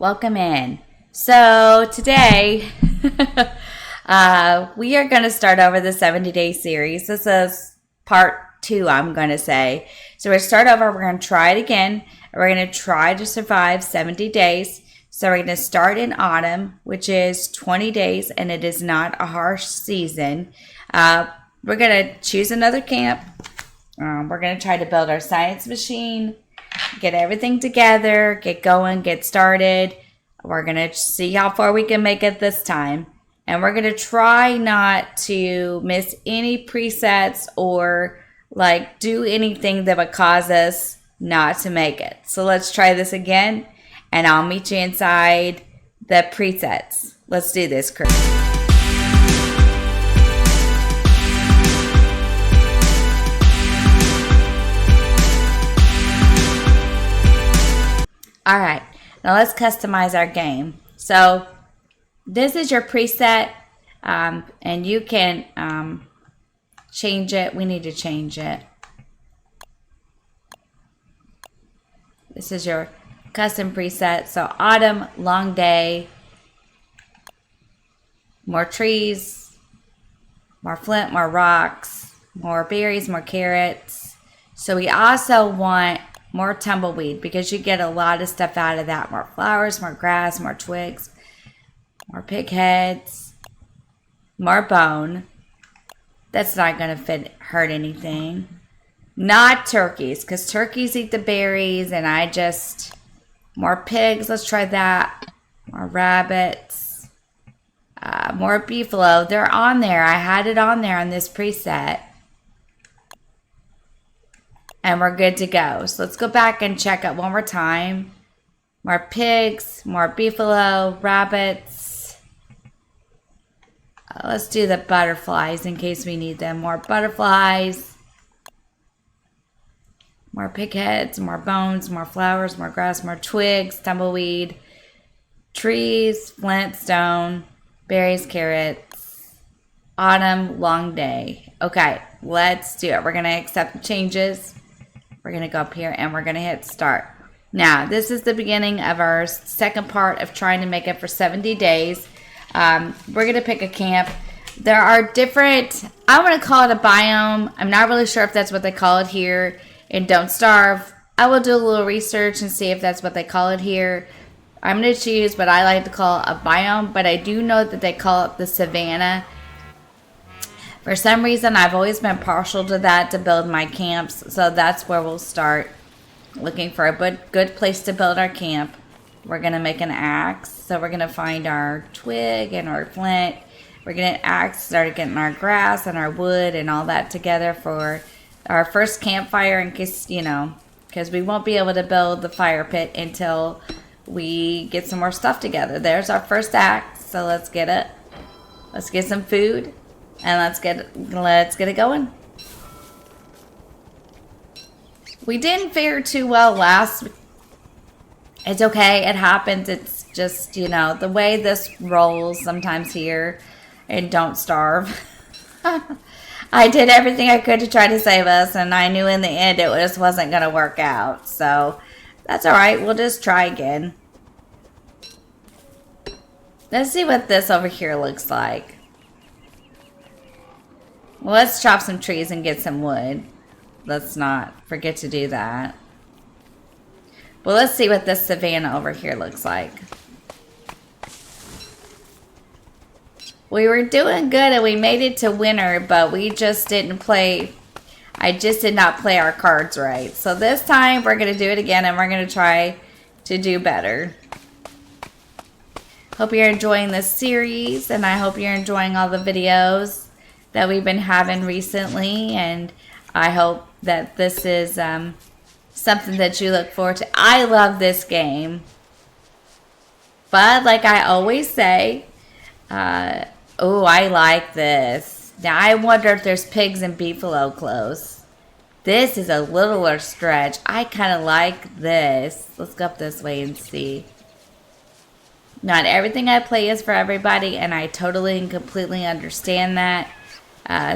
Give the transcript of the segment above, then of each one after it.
Welcome in. So today we are going to start over the 70-day series. This is part 2, I'm going to say. So we're going to start over. We're going to try it again. We're going to try to survive 70 days. So we're going to start in autumn, which is 20 days, and it is not a harsh season. We're going to choose another camp. We're going to try to build our science machine, get everything together, get going, get started. We're going to see how far we can make it this time. And we're going to try not to miss any presets or do anything that would cause us not to make it. So let's try this again, and I'll meet you inside the presets. Let's do this, crew. All right, now let's customize our game. So this is your preset, and you can change it. We need to change it. This is your custom preset. So autumn, long day, more trees, more flint, more rocks, more berries, more carrots. So we also want more tumbleweed because you get a lot of stuff out of that. More flowers, more grass, more twigs, more pig heads, more bone. That's not going to hurt anything. Not turkeys, because turkeys eat the berries, and more pigs. Let's try that. More rabbits. More beefalo. They're on there. I had it on there on this preset. And we're good to go. So let's go back and check it one more time. More pigs, more beefalo, rabbits. Let's do the butterflies in case we need them. More butterflies. More pig heads, more bones, more flowers, more grass, more twigs, tumbleweed, trees, flint, stone, berries, carrots, autumn, long day. Okay, let's do it. We're going to accept the changes. We're going to go up here and we're going to hit start. Now, this is the beginning of our second part of trying to make it for 70 days. We're going to pick a camp. There are different, I want to call it a biome. I'm not really sure if that's what they call it here in Don't Starve. I will do a little research and see if that's what they call it here. I'm going to choose what I like to call a biome, but I do know that they call it the savanna. For some reason, I've always been partial to that to build my camps, so that's where we'll start. Looking for a good place to build our camp. We're going to make an axe, so we're going to find our twig and our flint. We're going to start getting our grass and our wood and all that together for our first campfire in case, because we won't be able to build the fire pit until we get some more stuff together. There's our first axe, so let's get it. Let's get some food. And let's get it going. We didn't fare too well last. It's okay. It happens. It's just, the way this rolls sometimes here and Don't Starve. I did everything I could to try to save us, and I knew in the end it just wasn't going to work out. So that's all right. We'll just try again. Let's see what this over here looks like. Well, let's chop some trees and get some wood. Let's not forget to do that. Well, let's see what this savanna over here looks like. We were doing good and we made it to winter, but we just didn't play. I just did not play our cards right. So this time we're going to do it again and we're going to try to do better. Hope you're enjoying this series, and I hope you're enjoying all the videos that we've been having recently, and I hope that this is something that you look forward to. I love this game, but like I always say, I like this. Now I wonder if there's pigs and beefalo close. This is a littler stretch. I kind of like this. Let's go up this way and see. Not everything I play is for everybody, and I totally and completely understand that.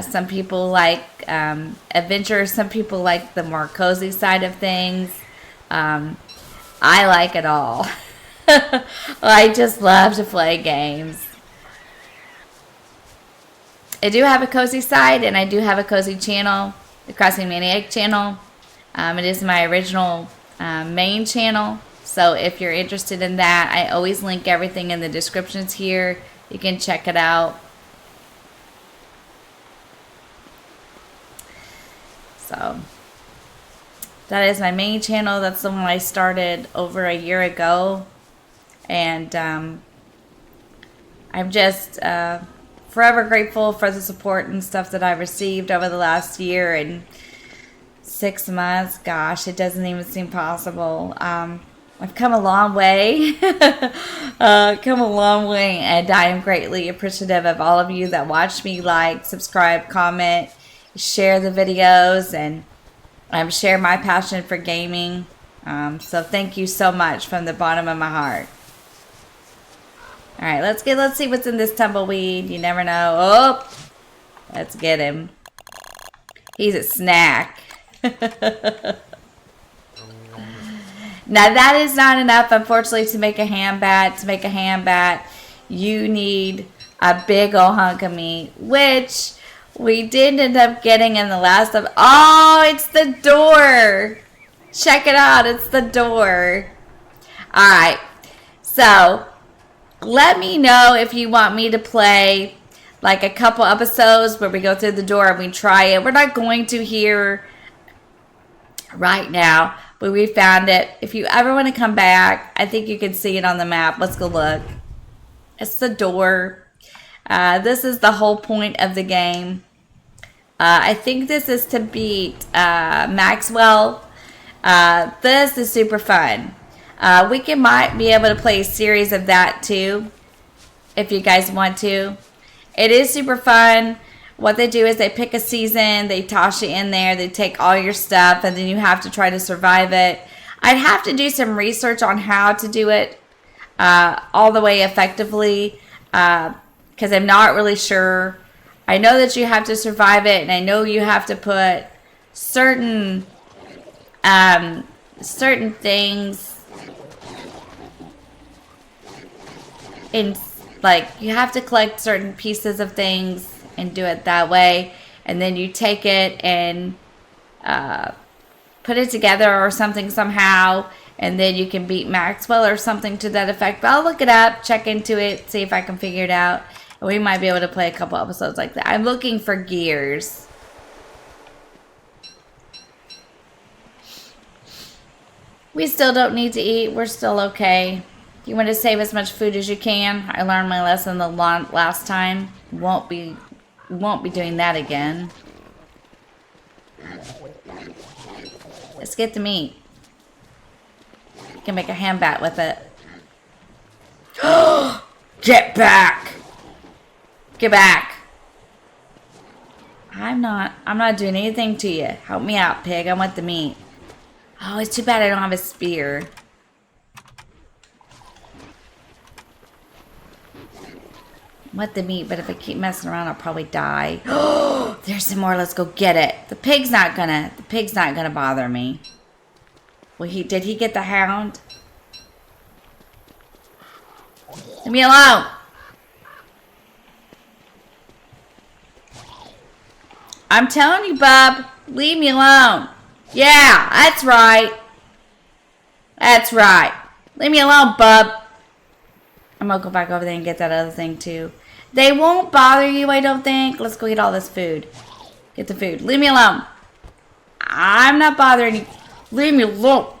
Some people like adventure. Some people like the more cozy side of things. I like it all. I just love to play games. I do have a cozy side, and I do have a cozy channel, the AdventureManiac channel. It is my original main channel. So if you're interested in that, I always link everything in the descriptions here. You can check it out. So that is my main channel. That's the one I started over a year ago. And I'm just forever grateful for the support and stuff that I've received over the last year and 6 months. Gosh, it doesn't even seem possible. I've come a long way. And I am greatly appreciative of all of you that watch me, like, subscribe, comment, share the videos, and share my passion for gaming. So thank you so much from the bottom of my heart. All right, let's see what's in this tumbleweed. You never know. Oh, let's get him. He's a snack. Now that is not enough, unfortunately, to make a ham bat. To make a ham bat, you need a big old hunk of meat, which we did end up getting in the last of. Oh, it's the door. Check it out. It's the door. All right. So let me know if you want me to play like a couple episodes where we go through the door and we try it. We're not going to here right now, but we found it. If you ever want to come back, I think you can see it on the map. Let's go look. It's the door. This is the whole point of the game. I think this is to beat Maxwell. This is super fun. We might be able to play a series of that too, if you guys want to. It is super fun. What they do is they pick a season, they toss you in there, they take all your stuff, and then you have to try to survive it. I'd have to do some research on how to do it all the way effectively, because I'm not really sure. I know that you have to survive it, and I know you have to put certain things in, like you have to collect certain pieces of things and do it that way, and then you take it and put it together or something somehow, and then you can beat Maxwell or something to that effect. But I'll look it up, check into it, see if I can figure it out. We might be able to play a couple episodes like that. I'm looking for gears. We still don't need to eat. We're still okay. You want to save as much food as you can. I learned my lesson the last time. Won't be doing that again. Let's get the meat. You can make a ham bat with it. Get back! Get back! I'm not doing anything to you. Help me out, pig. I want the meat. Oh, it's too bad I don't have a spear. I want the meat, but if I keep messing around, I'll probably die. Oh, there's some more. Let's go get it. The pig's not gonna bother me. Well, did he get the hound? Leave me alone. I'm telling you, bub. Leave me alone. Yeah, that's right. That's right. Leave me alone, bub. I'm gonna go back over there and get that other thing too. They won't bother you, I don't think. Let's go get all this food. Get the food. Leave me alone. I'm not bothering you. Leave me alone.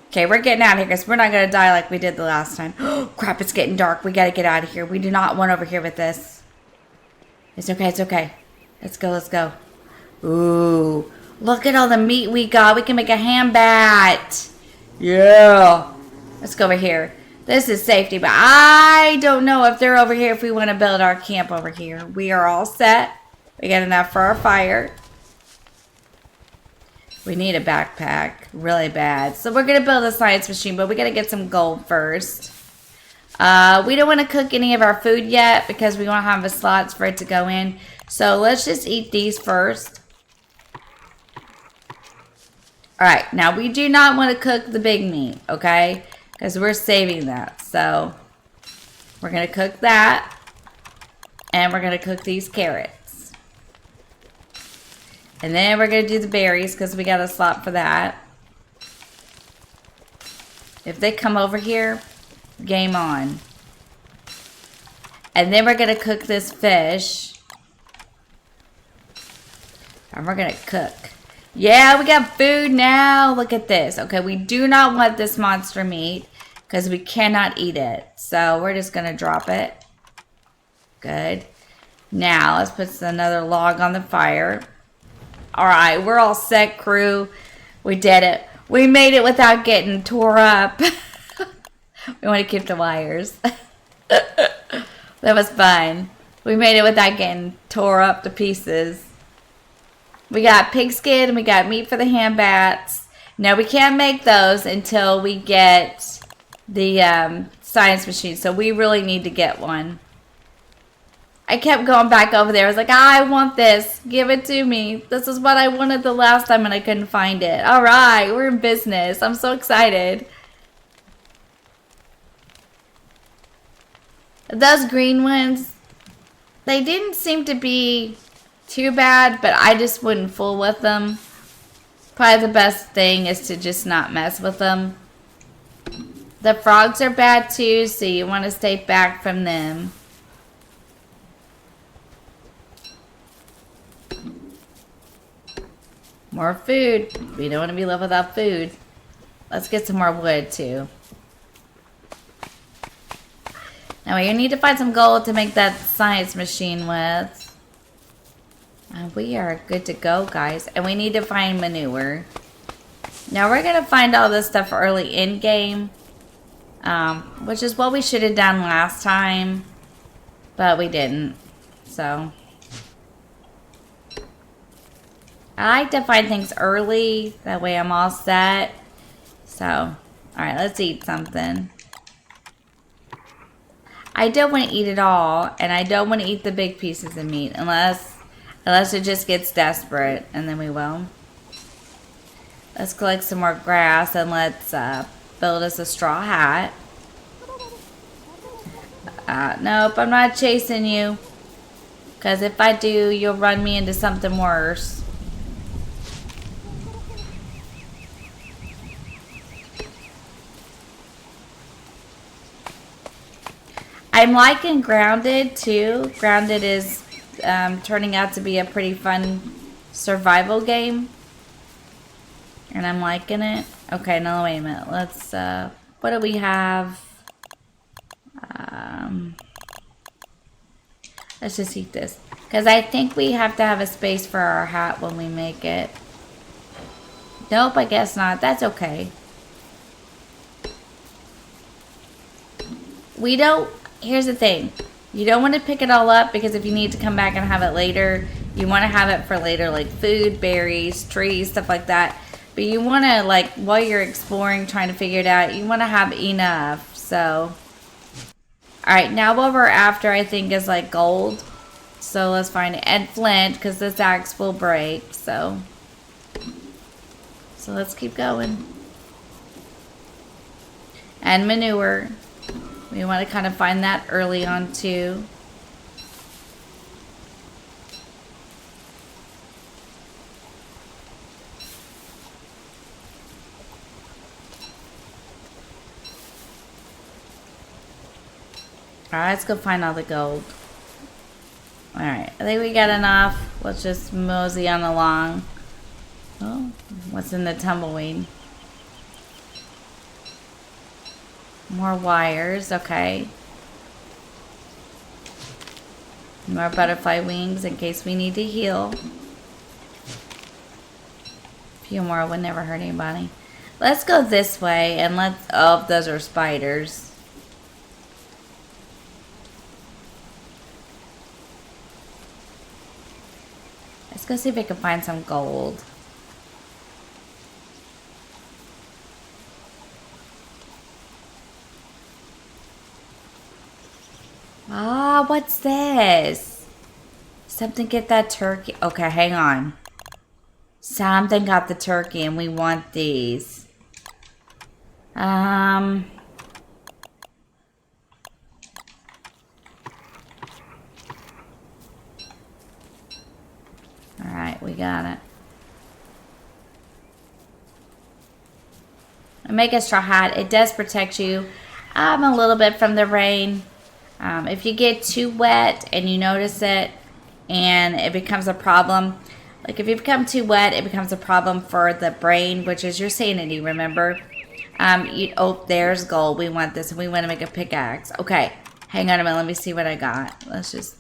Okay, we're getting out of here because we're not gonna die like we did the last time. Oh, crap, it's getting dark. We gotta get out of here. We do not want over here with this. It's okay, it's okay. Let's go, let's go. Ooh, look at all the meat we got. We can make a ham bat. Yeah. Let's go over here. This is safety, but I don't know if they're over here if we want to build our camp over here. We are all set. We got enough for our fire. We need a backpack really bad. So we're going to build a science machine, but we got to get some gold first. We don't want to cook any of our food yet because we don't have the slots for it to go in. So let's just eat these first. Alright, now we do not want to cook the big meat, okay? Because we're saving that. So, we're going to cook that. And we're going to cook these carrots. And then we're going to do the berries because we got a slot for that. If they come over here, game on. And then we're going to cook this fish. And we're going to cook. Yeah, we got food now. Look at this. Okay, we do not want this monster meat because we cannot eat it. So we're just going to drop it. Good. Now, let's put another log on the fire. Alright, we're all set, crew. We did it. We made it without getting tore up. We want to keep the wires. That was fun. We made it without getting tore up to pieces. We got pig skin and we got meat for the hand bats. Now, we can't make those until we get the science machine. So, we really need to get one. I kept going back over there. I was like, I want this. Give it to me. This is what I wanted the last time and I couldn't find it. All right, we're in business. I'm so excited. Those green ones, they didn't seem to be too bad, but I just wouldn't fool with them. Probably the best thing is to just not mess with them. The frogs are bad too, so you want to stay back from them. More food. We don't want to be left without food. Let's get some more wood too. Now we need to find some gold to make that science machine with. And we are good to go, guys. And we need to find manure. Now we're going to find all this stuff early in game. Which is what we should have done last time. But we didn't. So I like to find things early. That way I'm all set. So, alright, let's eat something. I don't want to eat it all. And I don't want to eat the big pieces of meat. Unless it just gets desperate. And then we will. Let's collect some more grass. And let's build us a straw hat. Nope, I'm not chasing you. Because if I do, you'll run me into something worse. I'm liking Grounded too. Grounded is turning out to be a pretty fun survival game. And I'm liking it. Okay, now wait a minute. Let's, what do we have? Let's just eat this. Because I think we have to have a space for our hat when we make it. Nope, I guess not. That's okay. We don't... Here's the thing. You don't want to pick it all up because if you need to come back and have it later, you want to have it for later, like food, berries, trees, stuff like that. But you want to, like, while you're exploring, trying to figure it out, you want to have enough. So, alright, now what we're after, I think, is, like, gold. So, let's find it. And flint, because this axe will break. So, let's keep going. And manure. We want to kind of find that early on, too. Alright, let's go find all the gold. Alright, I think we got enough. Let's just mosey on along. Oh, what's in the tumbleweed? More wires, okay. More butterfly wings in case we need to heal. A few more would never hurt anybody. Let's go this way and let's... Oh, those are spiders. Let's go see if we can find some gold. Ah, what's this? Something get that turkey. Okay, hang on. Something got the turkey and we want these. Alright, we got it. Make a straw hat. It does protect you a little bit from the rain. If you get too wet and you notice it and it becomes a problem, like if you become too wet, it becomes a problem for the brain, which is your sanity, remember? Oh, there's gold. We want this, and we want to make a pickaxe. Okay, hang on a minute. Let me see what I got. Let's just...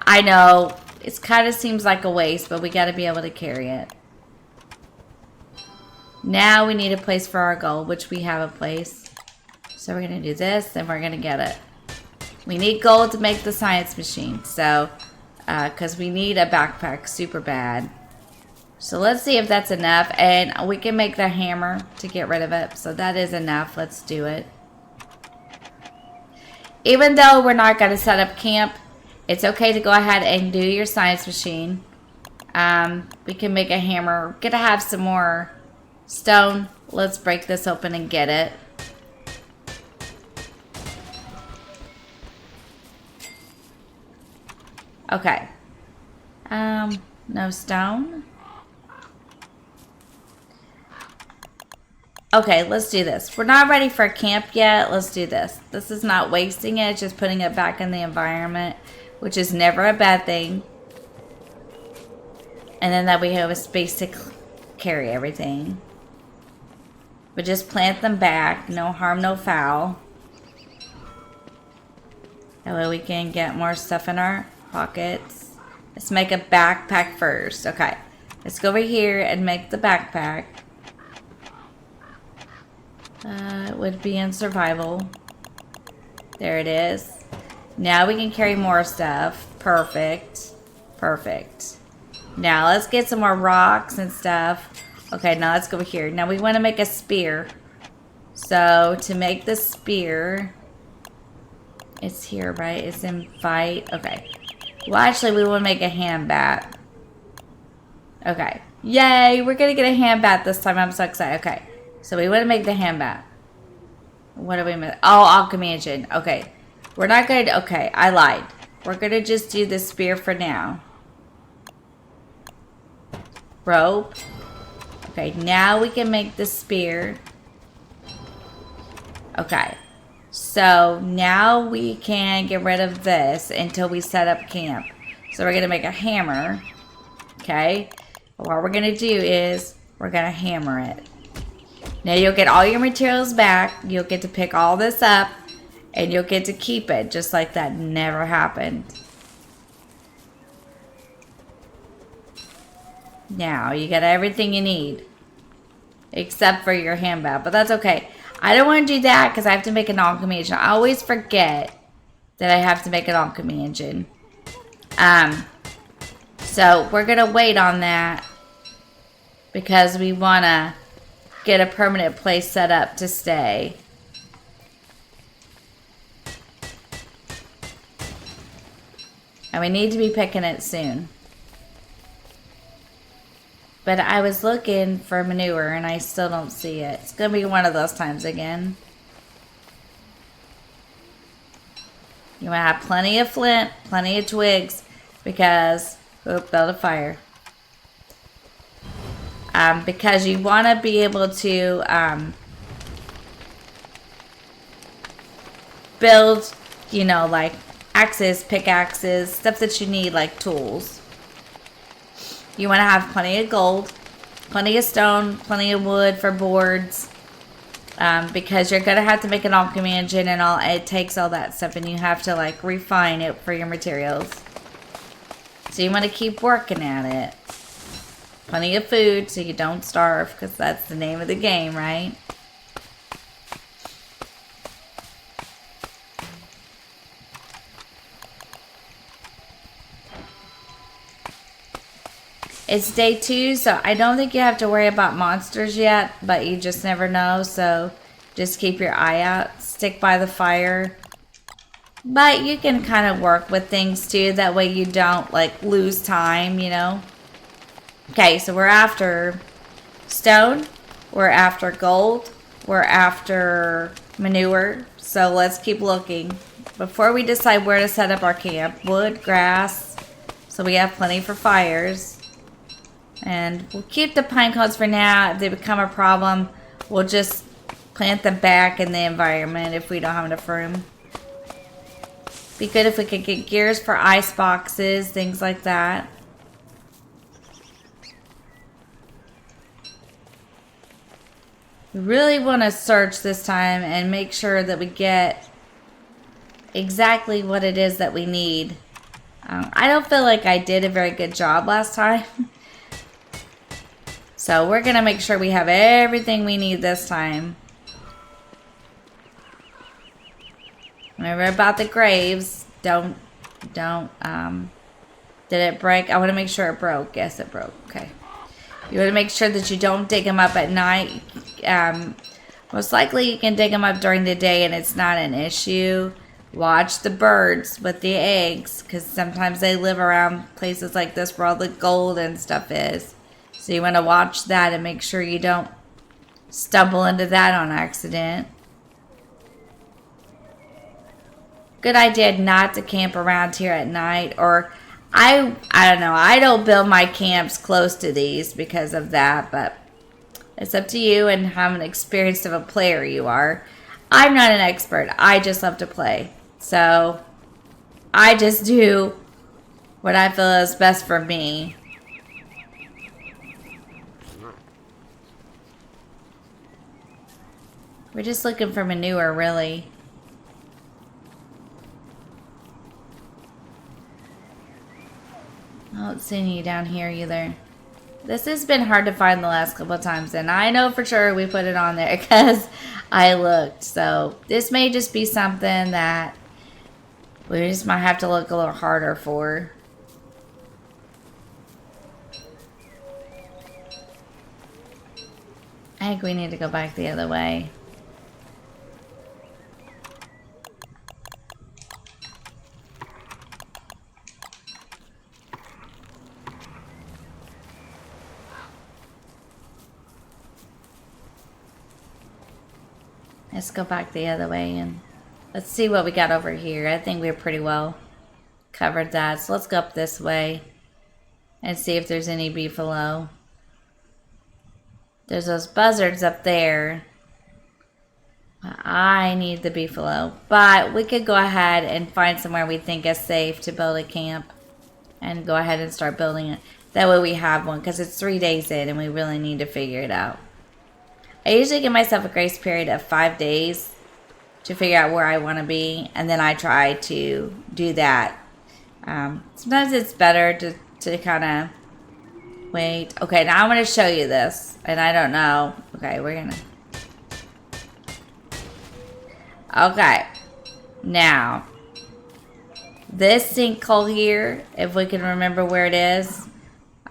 I know, it kind of seems like a waste, but we got to be able to carry it. Now we need a place for our gold, which we have a place. So we're going to do this, and we're going to get it. We need gold to make the science machine, so... because we need a backpack super bad. So let's see if that's enough. And we can make the hammer to get rid of it. So that is enough. Let's do it. Even though we're not going to set up camp, it's okay to go ahead and do your science machine. We can make a hammer. We're going to have some more stone. Let's break this open and get it. Okay. No stone. Okay, let's do this. We're not ready for camp yet. Let's do this. This is not wasting it. It's just putting it back in the environment, which is never a bad thing. And then that we have a space to carry everything. But just plant them back. No harm, no foul. That way we can get more stuff in our pockets. Let's make a backpack first. Okay. Let's go over here and make the backpack. It would be in survival. There it is. Now we can carry more stuff. Perfect. Perfect. Now let's get some more rocks and stuff. Okay, now let's go over here. Now we want to make a spear. So to make the spear, it's here, right? It's in fight. Okay. Well, actually, we want to make a hand bat. Okay. Yay! We're going to get a hand bat this time. I'm so excited. Okay. So we want to make the hand bat. What are we missing? Oh, alchemy engine. Okay. We're not going to... Okay, I lied. We're going to just do the spear for now. Rope. Okay, now we can make the spear. Okay. So now we can get rid of this until we set up camp. So we're going to make a hammer. Okay. What we're going to do is we're going to hammer it. Now you'll get all your materials back. You'll get to pick all this up. And you'll get to keep it just like that never happened. Now you got everything you need. Except for your hand bat. But that's okay. I don't want to do that because I have to make an alchemy engine. I always forget that I have to make an alchemy engine. So we're going to wait on that because we want to get a permanent place set up to stay. And we need to be picking it soon. But I was looking for manure and I still don't see it. It's going to be one of those times again. You want to have plenty of flint, plenty of twigs, because, build a fire. Because you want to be able to build, you know, like axes, pickaxes, stuff that you need, like tools. You want to have plenty of gold, plenty of stone, plenty of wood for boards. Because you're going to have to make an alchemy engine and all. It takes all that stuff and you have to like refine it for your materials. So you want to keep working at it. Plenty of food so you don't starve because that's the name of the game, right? It's day 2, so I don't think you have to worry about monsters yet, but you just never know, so just keep your eye out. Stick by the fire. But you can kind of work with things too, that way you don't like lose time, you know? Okay, so we're after stone, we're after gold, we're after manure. So let's keep looking. Before we decide where to set up our camp, wood, grass, so we have plenty for fires. And we'll keep the pine cones for now. If they become a problem, we'll just plant them back in the environment if we don't have enough room. Be good if we could get gears for ice boxes, things like that. We really want to search this time and make sure that we get exactly what it is that we need. I don't feel like I did a very good job last time. So we're going to make sure we have everything we need this time. Remember about the graves. Did it break? I want to make sure it broke. Yes, it broke. Okay. You want to make sure that you don't dig them up at night. Most likely you can dig them up during the day and it's not an issue. Watch the birds with the eggs, because sometimes they live around places like this where all the gold and stuff is. So you want to watch that and make sure you don't stumble into that on accident. Good idea not to camp around here at night, or I don't know. I don't build my camps close to these because of that, but it's up to you and how experienced of a player you are. I'm not an expert. I just love to play. So I just do what I feel is best for me. We're just looking for manure, really. I don't see any down here either. This has been hard to find the last couple of times, and I know for sure we put it on there because I looked. So this may just be something that we just might have to look a little harder for. I think we need to go back the other way. Let's go back the other way and let's see what we got over here. I think we're pretty well covered that. So let's go up this way and see if there's any beefalo. There's those buzzards up there. I need the beefalo. But we could go ahead and find somewhere we think is safe to build a camp and go ahead and start building it. That way we have one, because it's 3 days in and we really need to figure it out. I usually give myself a grace period of 5 days to figure out where I want to be, and then I try to do that. Sometimes it's better to kind of wait. Okay, now I'm going to show you this, and I don't know. Okay, we're going to... Okay, now, this sinkhole here, if we can remember where it is,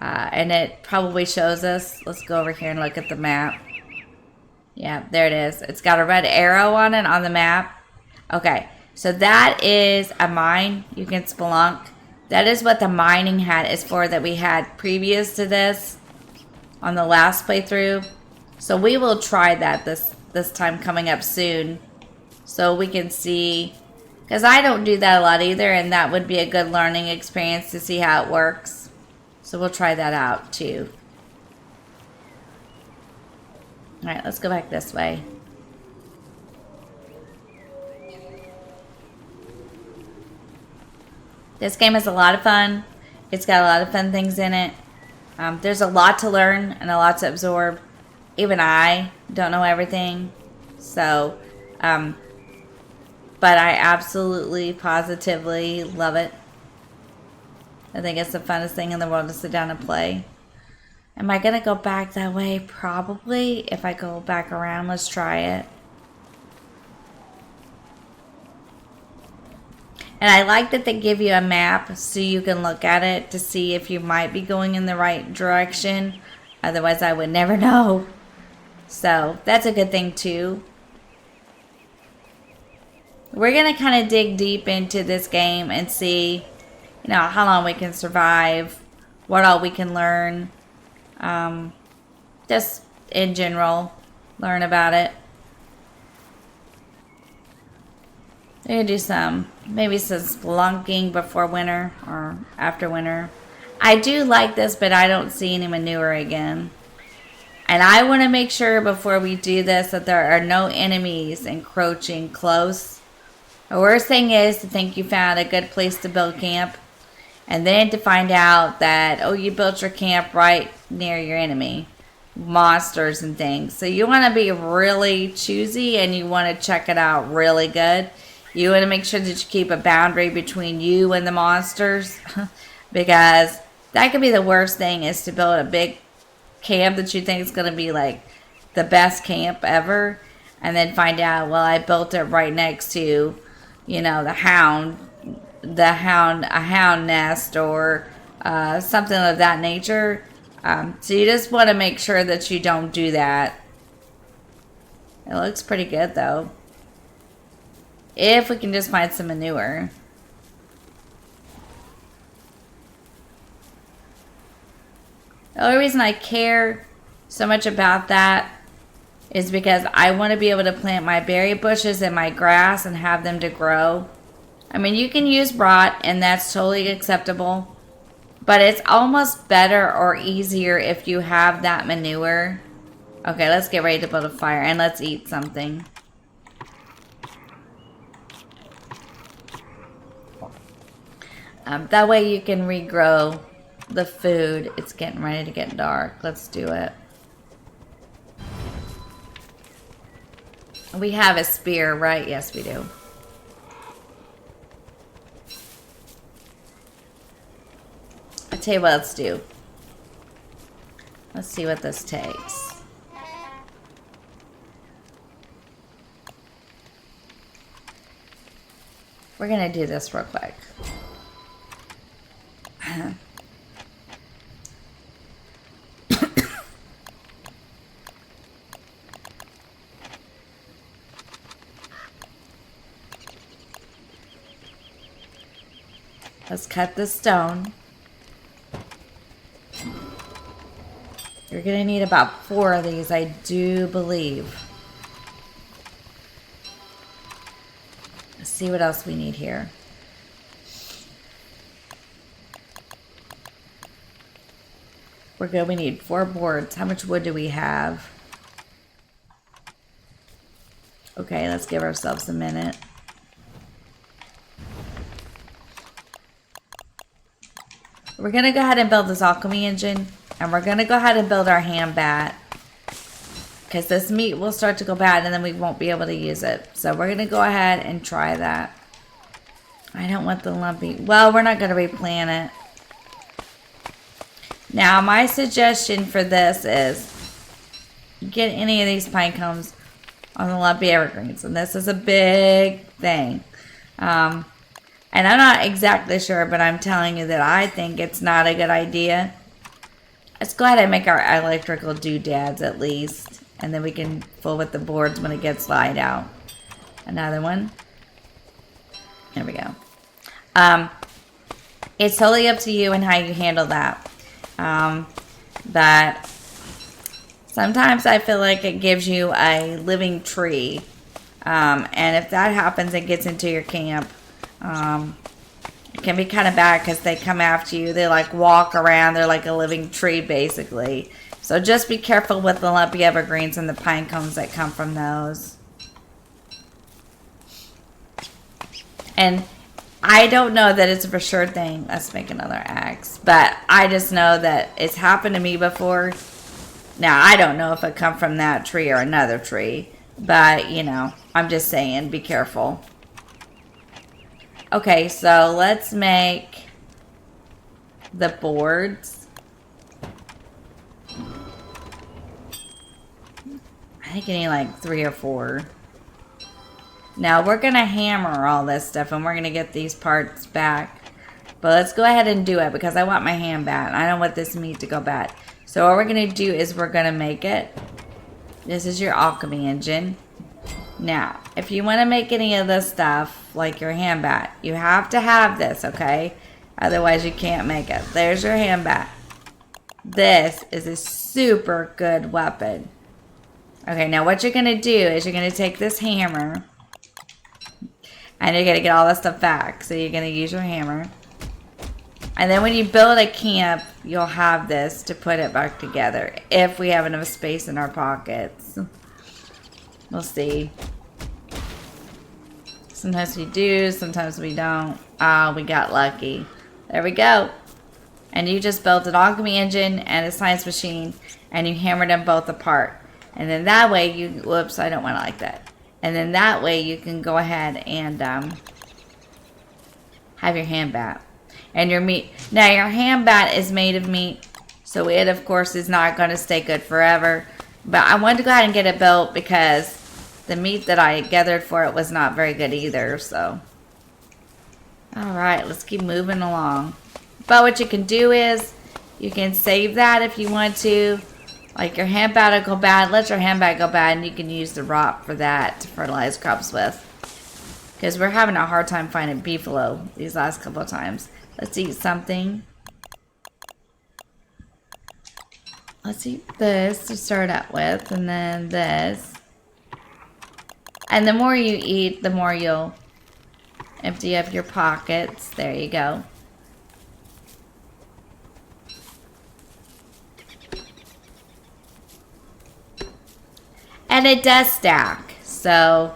and it probably shows us. Let's go over here and look at the map. Yeah, there it is. It's got a red arrow on it on the map. Okay, so that is a mine. You can spelunk. That is what the mining hat is for that we had previous to this on the last playthrough. So we will try that this time coming up soon, so we can see, because I don't do that a lot either, and that would be a good learning experience to see how it works. So we'll try that out too. Alright, let's go back this way. This game is a lot of fun. It's got a lot of fun things in it. There's a lot to learn and a lot to absorb. Even I don't know everything. So, but I absolutely, positively love it. I think it's the funnest thing in the world to sit down and play. Am I going to go back that way? Probably. If I go back around, let's try it. And I like that they give you a map so you can look at it to see if you might be going in the right direction. Otherwise, I would never know. So, that's a good thing too. We're going to kind of dig deep into this game and see, how long we can survive, what all we can learn. Just in general, learn about it. We're gonna do maybe some spelunking before winter or after winter. I do like this, but I don't see any manure again. And I want to make sure before we do this that there are no enemies encroaching close. The worst thing is to think you found a good place to build camp, and then to find out that, oh, you built your camp right near your enemy, monsters and things. So you want to be really choosy, and you want to check it out really good. You want to make sure that you keep a boundary between you and the monsters, because that could be the worst thing, is to build a big camp that you think is going to be like the best camp ever, and then find out, well, I built it right next to, a hound nest or something of that nature. So you just want to make sure that you don't do that. It looks pretty good though. If we can just find some manure. The only reason I care so much about that is because I want to be able to plant my berry bushes and my grass and have them to grow. I mean, you can use rot, and that's totally acceptable. But it's almost better or easier if you have that manure. Okay, let's get ready to build a fire, and let's eat something. That way you can regrow the food. It's getting ready to get dark. Let's do it. We have a spear, right? Yes, we do. I'll tell you what, let's do. Let's see what this takes. We're gonna do this real quick. Let's cut the stone. You're gonna need about 4 of these, I do believe. Let's see what else we need here. We're good. We need 4 boards. How much wood do we have? Okay, let's give ourselves a minute. We're going to go ahead and build this alchemy engine. And we're going to go ahead and build our hand bat. Because this meat will start to go bad and then we won't be able to use it. So we're going to go ahead and try that. I don't want the lumpy. Well, we're not going to replant it. Now, my suggestion for this is get any of these pine cones on the lumpy evergreens. And this is a big thing. And I'm not exactly sure, but I'm telling you that I think it's not a good idea. Let's go ahead and make our electrical doodads at least. And then we can fool with the boards when it gets light out. Another one. There we go. It's totally up to you and how you handle that. But sometimes I feel like it gives you a living tree. And if that happens and gets into your camp, it can be kind of bad because they come after you. They like walk around. They're like a living tree basically. So just be careful with the lumpy evergreens and the pine cones that come from those. And I don't know that it's a for sure thing. Let's make another axe. But I just know that it's happened to me before. Now, I don't know if it come from that tree or another tree. But, you know, I'm just saying, be careful. Okay, so let's make the boards. I think I need like 3 or 4. Now we're going to hammer all this stuff and we're going to get these parts back. But let's go ahead and do it because I want my hand bad. I don't want this meat to go bad. So what we're going to do is we're going to make it. This is your alchemy engine. Now, if you want to make any of this stuff, like your hand bat, you have to have this, okay? Otherwise you can't make it. There's your hand bat. This is a super good weapon. Okay, now what you're going to do is you're going to take this hammer and you're going to get all that stuff back. So you're going to use your hammer. And then when you build a camp, you'll have this to put it back together if we have enough space in our pockets. We'll see. Sometimes we do, sometimes we don't. Oh, we got lucky. There we go. And you just built an alchemy engine and a science machine, and you hammered them both apart. And then that way you, whoops, I don't want it like that. And then that way you can go ahead and have your hand bat. And your meat. Now your hand bat is made of meat, so it of course is not going to stay good forever. But I wanted to go ahead and get it built because the meat that I gathered for it was not very good either. So, alright, let's keep moving along. But what you can do is you can save that if you want to. Like your hand bat will go bad, let your hand bat go bad, and you can use the rot for that to fertilize crops with. Because we're having a hard time finding beefalo these last couple of times. Let's eat something. Let's eat this to start out with, and then this. And the more you eat, the more you'll empty up your pockets. There you go. And it does stack. So,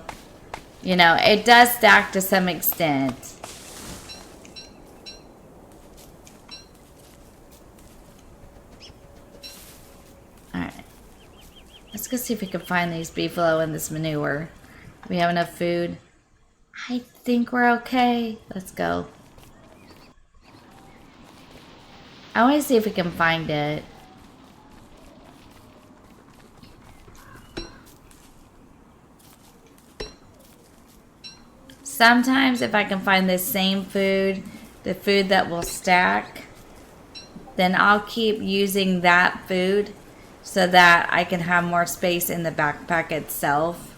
you know, it does stack to some extent. Alright. Let's go see if we can find these beefalo in this manure. Do we have enough food? I think we're okay. Let's go. I want to see if we can find it. Sometimes if I can find the same food, the food that will stack, then I'll keep using that food so that I can have more space in the backpack itself.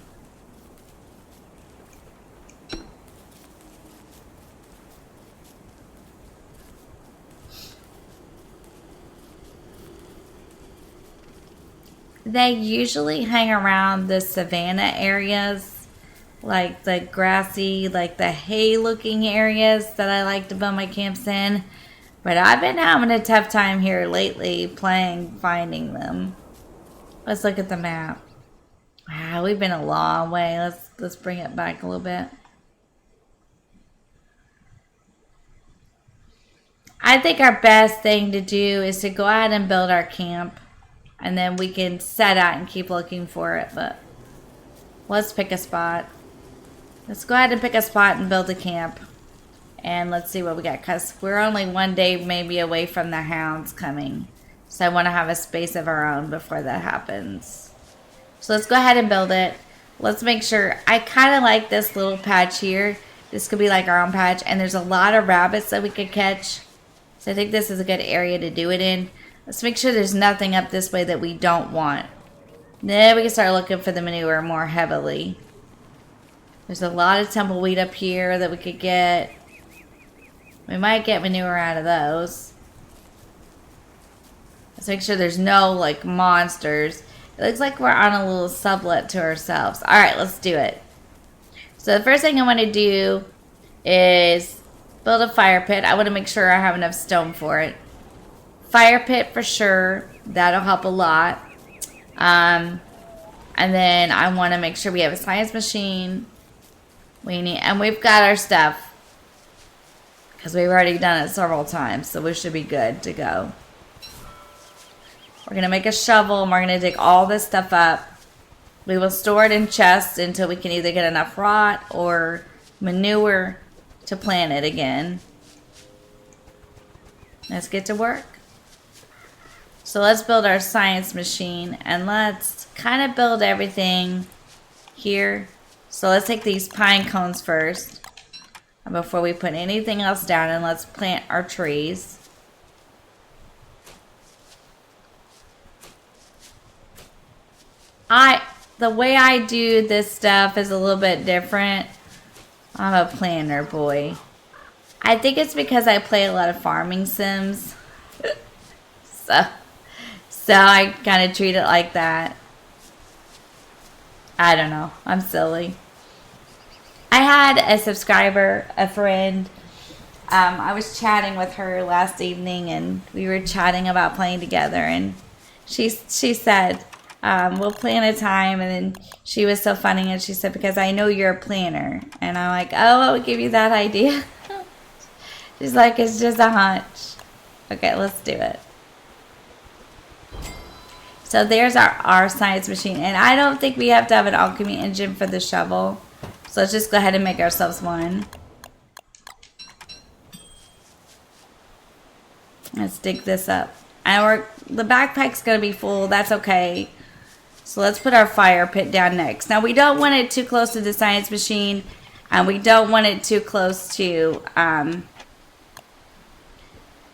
They usually hang around the savanna areas. Like the grassy, like the hay looking areas that I like to build my camps in. But I've been having a tough time here lately finding them. Let's look at the map. Wow, we've been a long way. Let's bring it back a little bit. I think our best thing to do is to go out and build our camp. And then we can set out and keep looking for it. But let's pick a spot. Let's go ahead and pick a spot and build a camp. And let's see what we got. Because we're only one day maybe away from the hounds coming. So I want to have a space of our own before that happens. So let's go ahead and build it. Let's make sure. I kind of like this little patch here. This could be like our own patch. And there's a lot of rabbits that we could catch. So I think this is a good area to do it in. Let's make sure there's nothing up this way that we don't want. Then we can start looking for the manure more heavily. There's a lot of tumbleweed up here that we could get. We might get manure out of those. Let's make sure there's no, like, monsters. It looks like we're on a little sublet to ourselves. Alright, let's do it. So the first thing I want to do is build a fire pit. I want to make sure I have enough stone for it. Fire pit for sure. That'll help a lot. And then I want to make sure we have a science machine. And we've got our stuff. Because we've already done it several times. So we should be good to go. We're going to make a shovel and we're going to dig all this stuff up. We will store it in chests until we can either get enough rot or manure to plant it again. Let's get to work. So let's build our science machine and let's kind of build everything here. So let's take these pine cones first before we put anything else down, and let's plant our trees. The way I do this stuff is a little bit different. I'm a planner boy. I think it's because I play a lot of farming sims. So So I kind of treat it like that. I don't know. I'm silly. I had a subscriber, a friend. I was chatting with her last evening, and we were chatting about playing together. And she said, "We'll plan a time." And then she was so funny, and she said, "Because I know you're a planner." And I'm like, "Oh, what would give you that idea?" She's like, "It's just a hunch." Okay, let's do it. So there's our science machine. And I don't think we have to have an alchemy engine for the shovel. So let's just go ahead and make ourselves one. Let's dig this up. And the backpack's going to be full. That's okay. So let's put our fire pit down next. Now we don't want it too close to the science machine. And we don't want it too close to...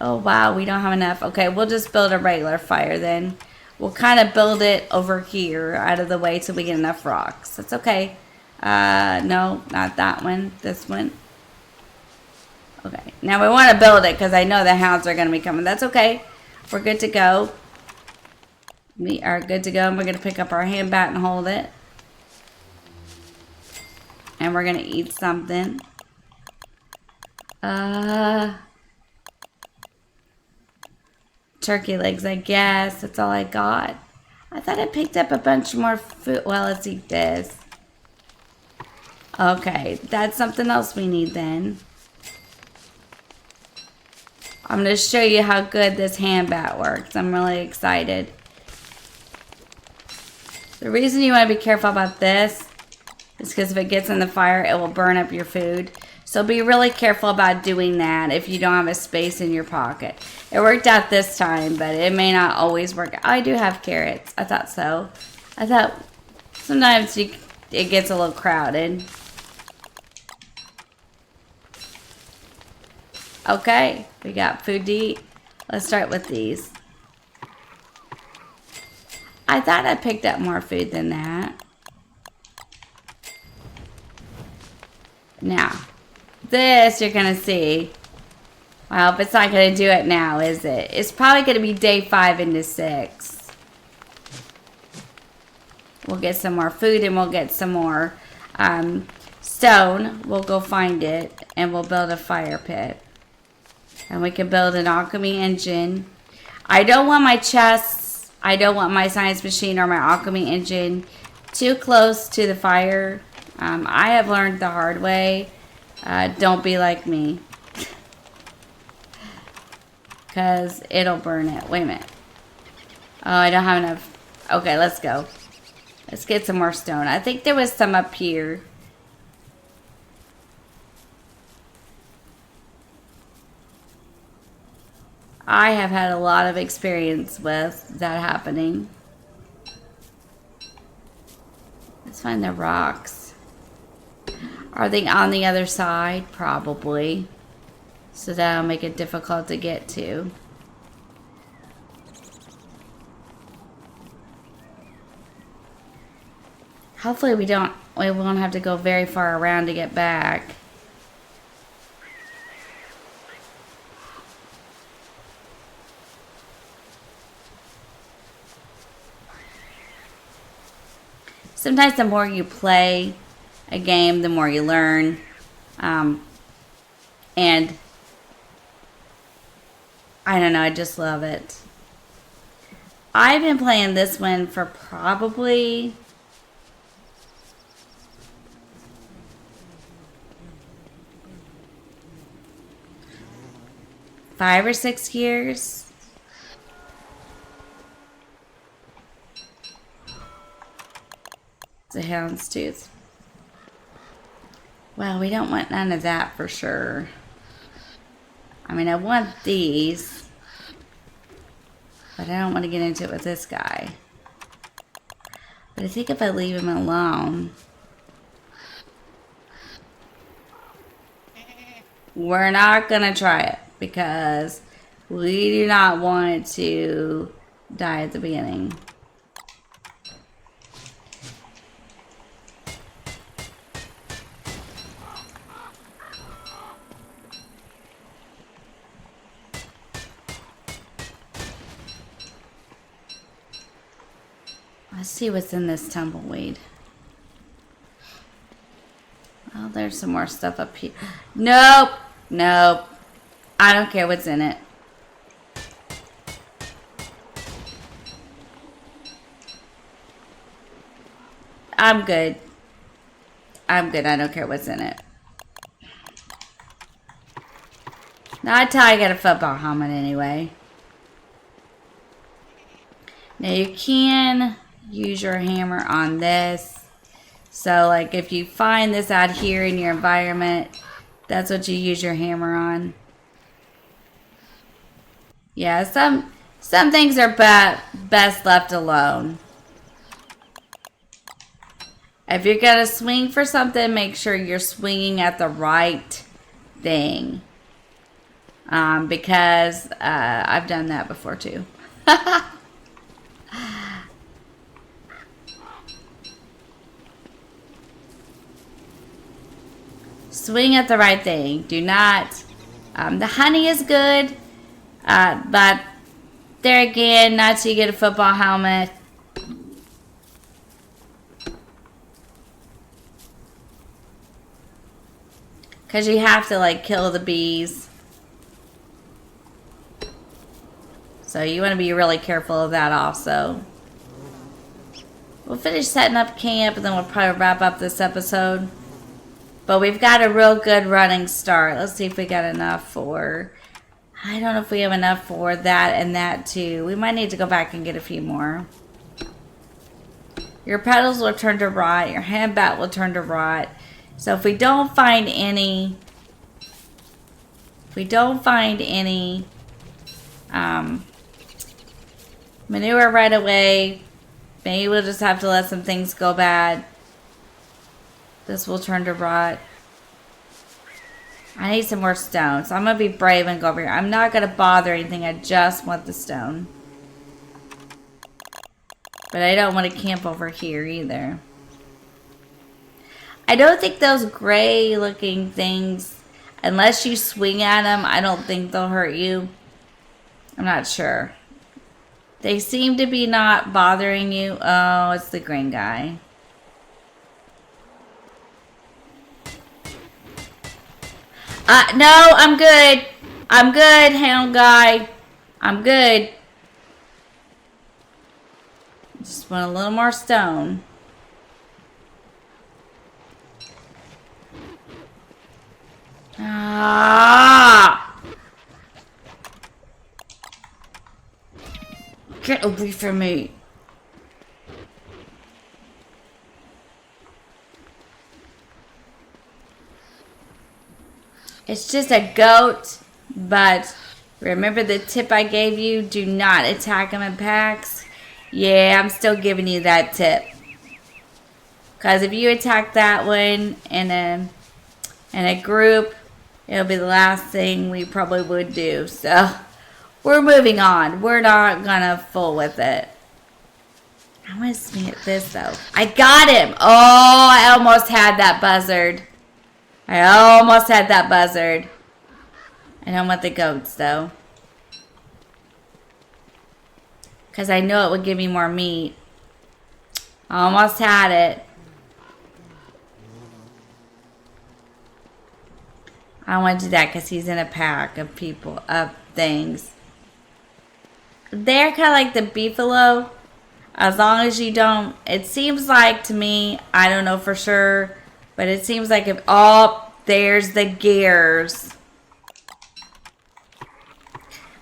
oh wow, we don't have enough. Okay, we'll just build a regular fire then. We'll kind of build it over here out of the way till we get enough rocks. That's okay. No, not that one. This one. Okay. Now we want to build it because I know the hounds are going to be coming. That's okay. We're good to go. We are good to go. And we're going to pick up our hand bat and hold it. And we're going to eat something. Turkey legs, I guess. That's all I got. I thought I picked up a bunch more food. Well, let's eat this. Okay, that's something else we need then. I'm going to show you how good this hand bat works. I'm really excited. The reason you want to be careful about this is because if it gets in the fire, it will burn up your food. So be really careful about doing that if you don't have a space in your pocket. It worked out this time, but it may not always work. I do have carrots. I thought so. I thought sometimes it gets a little crowded. Okay, we got food to eat. Let's start with these. I thought I picked up more food than that. Now, this you're going to see. Well, but it's not going to do it now, is it? It's probably going to be day 5 into 6. We'll get some more food and we'll get some more stone. We'll go find it and we'll build a fire pit. And we can build an alchemy engine. I don't want my chests, I don't want my science machine or my alchemy engine too close to the fire. I have learned the hard way. Don't be like me. Because it'll burn it. Wait a minute. Oh, I don't have enough. Okay, let's go. Let's get some more stone. I think there was some up here. I have had a lot of experience with that happening. Let's find the rocks. Are they on the other side? Probably. So that'll make it difficult to get to. Hopefully we won't have to go very far around to get back. Sometimes the more you play a game, the more you learn. And I don't know, I just love it. I've been playing this one for probably five or 6 years. It's a houndstooth. Well, we don't want none of that for sure. I mean, I want these, but I don't want to get into it with this guy. But I think if I leave him alone, we're not going to try it because we do not want to die at the beginning. Let's see what's in this tumbleweed. Oh, there's some more stuff up here. Nope. Nope. I don't care what's in it. I'm good. I'm good. I don't care what's in it. Not until I get a football helmet anyway. Now you can use your hammer on this. So like if you find this out here in your environment, that's what you use your hammer on. Yeah, some things are best left alone. If you're going to swing for something, make sure you're swinging at the right thing. Because I've done that before too. Swing at the right thing. Do not. The honey is good. But there again, not till you get a football helmet. Because you have to like kill the bees. So you want to be really careful of that also. We'll finish setting up camp and then we'll probably wrap up this episode. But we've got a real good running start. Let's see if we got enough for... I don't know if we have enough for that and that too. We might need to go back and get a few more. Your petals will turn to rot. Your handbat will turn to rot. So if we don't find any... manure right away, maybe we'll just have to let some things go bad. This will turn to rot. I need some more stone, so I'm going to be brave and go over here. I'm not going to bother anything. I just want the stone. But I don't want to camp over here either. I don't think those gray looking things, unless you swing at them, I don't think they'll hurt you. I'm not sure. They seem to be not bothering you. Oh, it's the green guy. No, I'm good. I'm good, hound guy. I'm good. Just want a little more stone. Ah! Get away from me. It's just a goat, but remember the tip I gave you? Do not attack them in packs. Yeah, I'm still giving you that tip. Because if you attack that one in a group, it'll be the last thing we probably would do. So, we're moving on. We're not gonna fool with it. I want to swing at this, though. I got him! Oh, I almost had that buzzard. I almost had that buzzard. I don't want the goats, though. Because I know it would give me more meat. Almost had it. I don't want to do that because he's in a pack of people, of things. They're kind of like the beefalo. As long as you don't... It seems like to me, I don't know for sure... But it seems like if... Oh, there's the gears.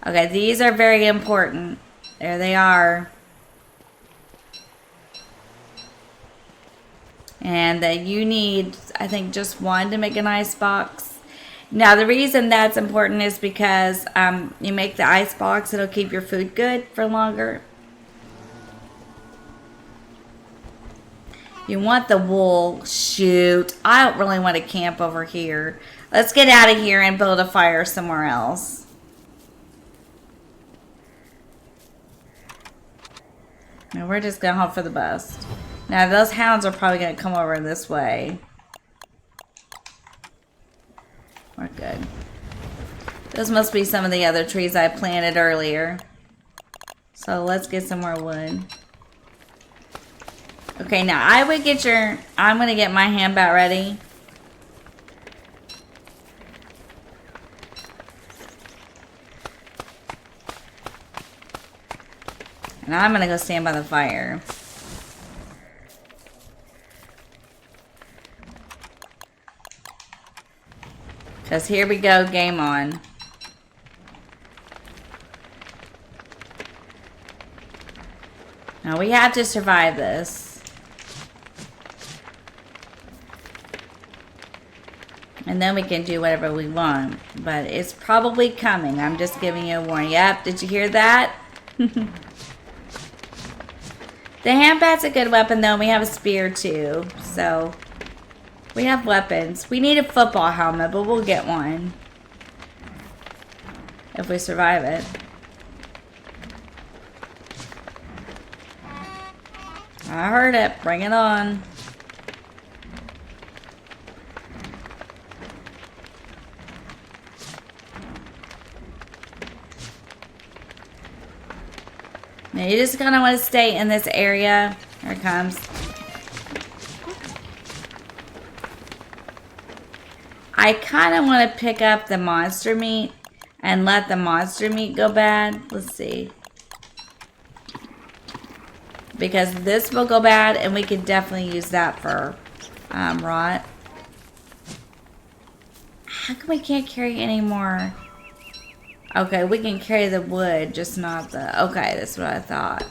Okay, these are very important. There they are. And you need, I think, just one to make an ice box. Now, the reason that's important is because you make the ice box, it'll keep your food good for longer. You want the wool. Shoot. I don't really want to camp over here. Let's get out of here and build a fire somewhere else. Now we're just going to hope for the best. Now those hounds are probably going to come over this way. We're good. Those must be some of the other trees I planted earlier. So let's get some more wood. Okay, now I would get your... I'm going to get my hand bat ready. And I'm going to go stand by the fire. Because here we go, game on. Now we have to survive this. And then we can do whatever we want. But it's probably coming. I'm just giving you a warning. Yep, did you hear that? The handbat's a good weapon though. We have a spear too. So, we have weapons. We need a football helmet, but we'll get one. If we survive it. I heard it. Bring it on. Now you just kind of want to stay in this area. Here it comes. I kind of want to pick up the monster meat and let the monster meat go bad. Let's see. Because this will go bad and we could definitely use that for rot. How come we can't carry any more? Okay, we can carry the wood, just not the... Okay, that's what I thought.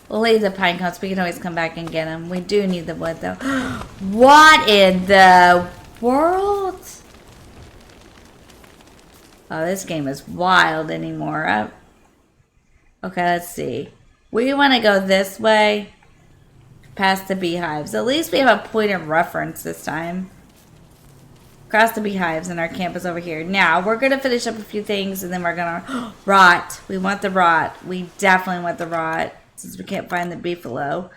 We'll leave the pine cones. We can always come back and get them. We do need the wood, though. What in the world? Oh, this game is wild anymore. Okay, let's see. We want to go this way. Past the beehives. At least we have a point of reference this time. Across the beehives and our camp is over here. Now, we're going to finish up a few things and then we're going to... Rot. We want the rot. We definitely want the rot. Since we can't find the beefalo.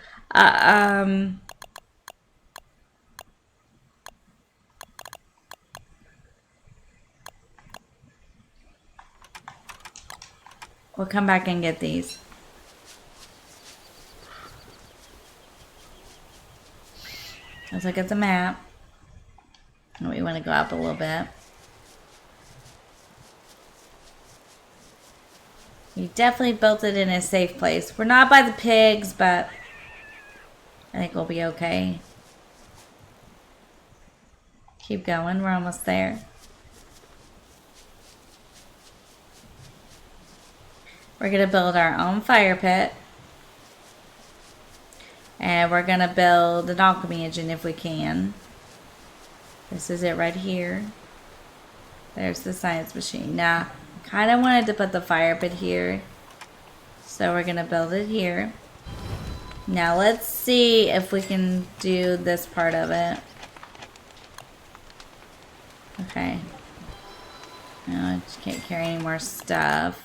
We'll come back and get these. Let's look at the map. We want to go up a little bit. We definitely built it in a safe place. We're not by the pigs, but I think we'll be okay. Keep going. We're almost there. We're going to build our own fire pit. And we're going to build an alchemy engine if we can. This is it right here. There's the science machine. Now, kind of wanted to put the fire pit here. So we're going to build it here. Now let's see if we can do this part of it. Okay. No, I just can't carry any more stuff.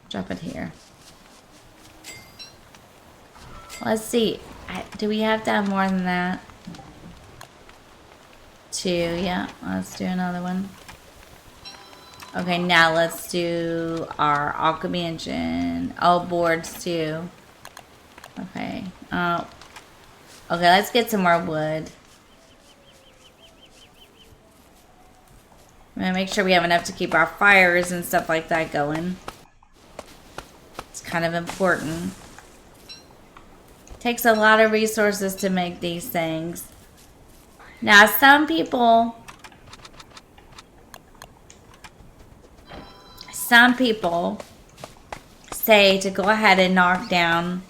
Drop it here. Let's see. Do we have to have more than that? 2, yeah. Let's do another one. Okay, now let's do our alchemy engine. Oh, boards too. Okay. Okay, let's get some more wood. I'm gonna make sure we have enough to keep our fires and stuff like that going. It's kind of important. Takes a lot of resources to make these things. Now, some people say to go ahead and knock down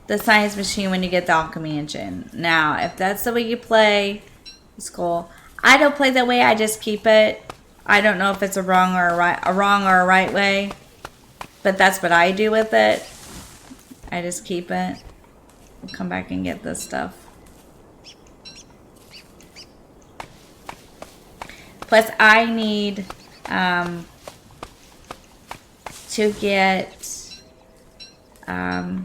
the science machine when you get the alchemy engine. Now, if that's the way you play, it's cool. I don't play that way. I just keep it. I don't know if it's a wrong or a right way, but that's what I do with it. I just keep it. We'll come back and get this stuff. Plus, I need to get a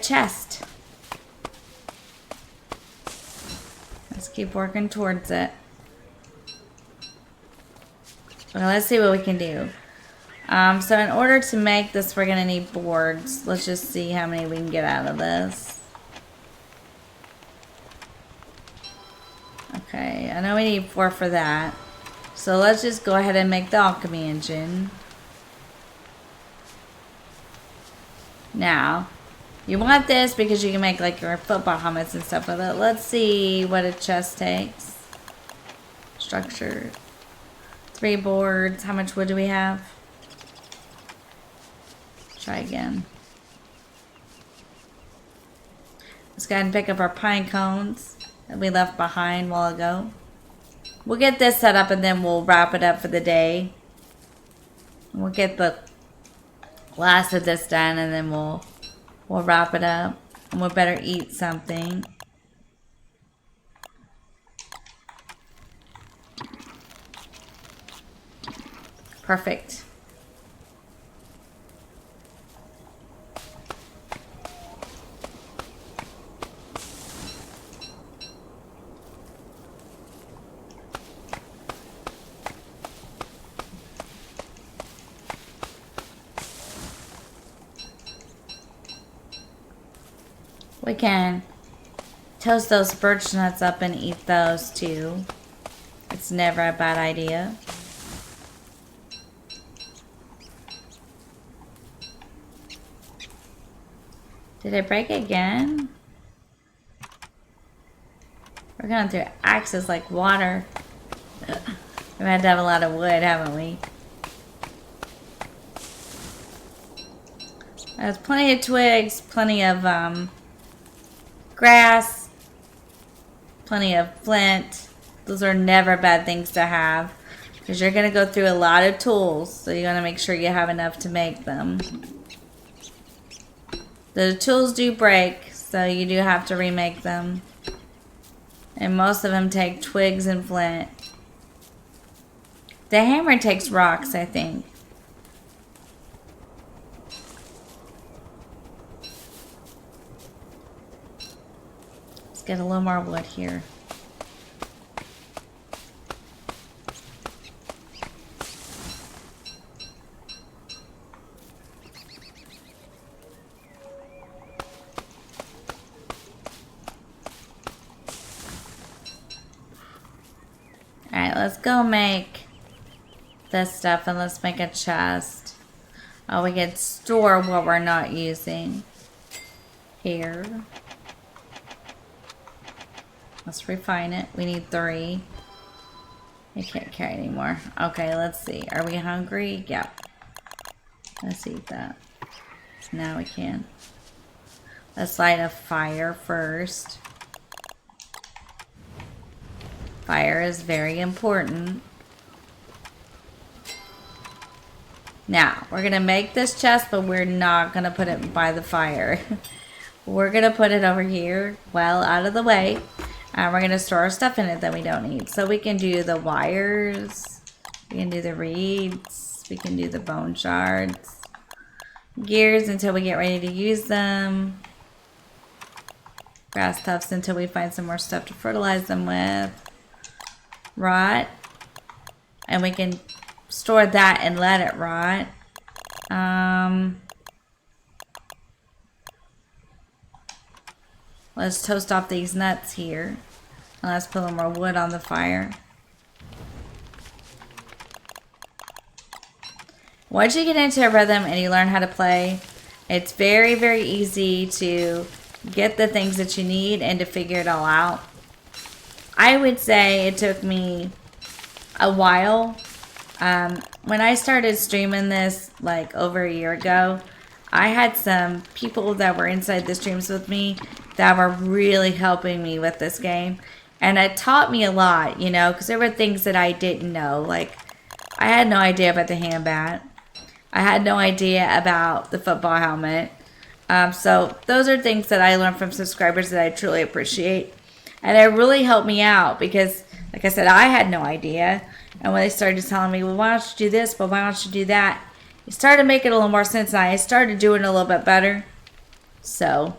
chest. Let's keep working towards it. Well, let's see what we can do. So in order to make this, we're going to need boards. Let's just see how many we can get out of this. Okay, I know we need 4 for that. So let's just go ahead and make the alchemy engine. Now, you want this because you can make like your football helmets and stuff with it. Let's see what a chest takes. Structure. 3 boards. How much wood do we have? Try again. Let's go ahead and pick up our pine cones that we left behind a while ago. We'll get this set up and then we'll wrap it up for the day. We'll get the last of this done and then we'll wrap it up. And we'll better eat something. Perfect. We can toast those birch nuts up and eat those too. It's never a bad idea. Did it break again? We're going through axes like water. We've had to have a lot of wood, haven't we? There's plenty of twigs, plenty of grass, plenty of flint. Those are never bad things to have because you're going to go through a lot of tools, so you're going to make sure you have enough to make them. The tools do break, so you do have to remake them. And most of them take twigs and flint. The hammer takes rocks, I think. Get a little more wood here. Alright, let's go make this stuff and let's make a chest. Oh, we can store what we're not using here. Let's refine it. We need 3. We can't carry anymore. Okay, let's see. Are we hungry? Yep. Let's eat that. Now we can. Let's light a fire first. Fire is very important. Now, we're going to make this chest, but we're not going to put it by the fire. We're going to put it over here, well out of the way. And we're going to store our stuff in it that we don't need. So we can do the wires. We can do the reeds. We can do the bone shards. Gears until we get ready to use them. Grass tufts until we find some more stuff to fertilize them with. Rot. And we can store that and let it rot. Let's toast off these nuts here. And let's put a little more wood on the fire. Once you get into a rhythm and you learn how to play, it's very, very easy to get the things that you need and to figure it all out. I would say it took me a while. When I started streaming this like over a year ago, I had some people that were inside the streams with me that were really helping me with this game. And it taught me a lot, you know, because there were things that I didn't know. Like, I had no idea about the hand bat. I had no idea about the football helmet. So those are things that I learned from subscribers that I truly appreciate. And it really helped me out because, like I said, I had no idea. And when they started telling me, well, why don't you do this? Well, why don't you do that? It started making a little more sense. And I started doing it a little bit better. So,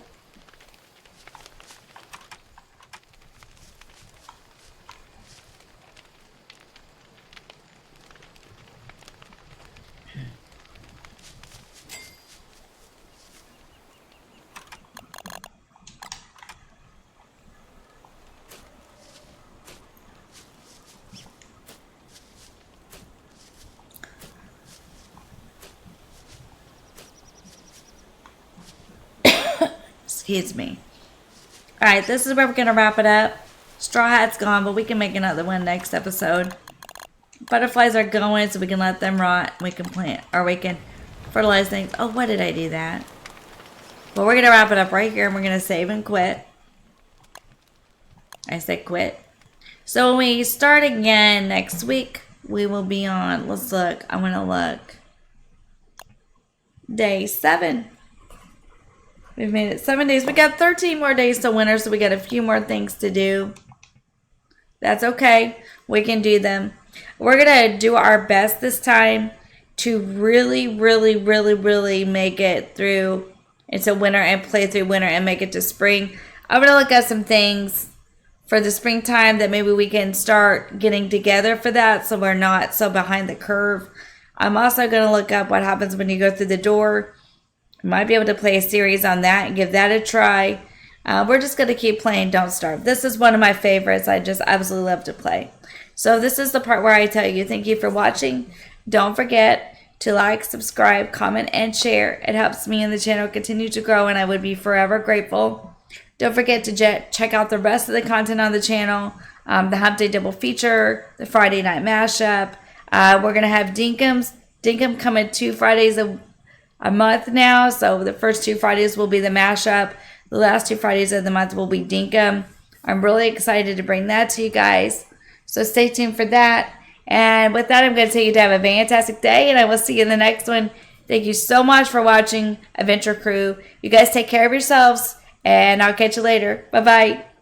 excuse me. Alright, this is where we're going to wrap it up. Straw Hat's gone, but we can make another one next episode. Butterflies are going, so we can let them rot. We can plant, or we can fertilize things. Oh, why did I do that? Well, we're going to wrap it up right here, and we're going to save and quit. I said quit. So when we start again next week, we will be on, let's look. I'm going to look. Day 7. We've made it 7 days. We got 13 more days to winter, so we got a few more things to do. That's okay. We can do them. We're going to do our best this time to really, really, really, really make it through into winter and play through winter and make it to spring. I'm going to look at some things for the springtime that maybe we can start getting together for that so we're not so behind the curve. I'm also going to look up what happens when you go through the door. I might be able to play a series on that and give that a try. We're just going to keep playing Don't Starve. This is one of my favorites. I just absolutely love to play. So this is the part where I tell you thank you for watching. Don't forget to like, subscribe, comment, and share. It helps me and the channel continue to grow, and I would be forever grateful. Don't forget to check out the rest of the content on the channel. The Hump Day Double Feature, the Friday Night Mashup. We're going to have Dinkum coming 2 Fridays a month now. So the first 2 Fridays will be the mashup. The last 2 Fridays of the month will be Dinkum. I'm really excited to bring that to you guys. So stay tuned for that. And with that, I'm going to tell you to have a fantastic day, and I will see you in the next one. Thank you so much for watching Adventure Crew. You guys take care of yourselves, and I'll catch you later. Bye-bye.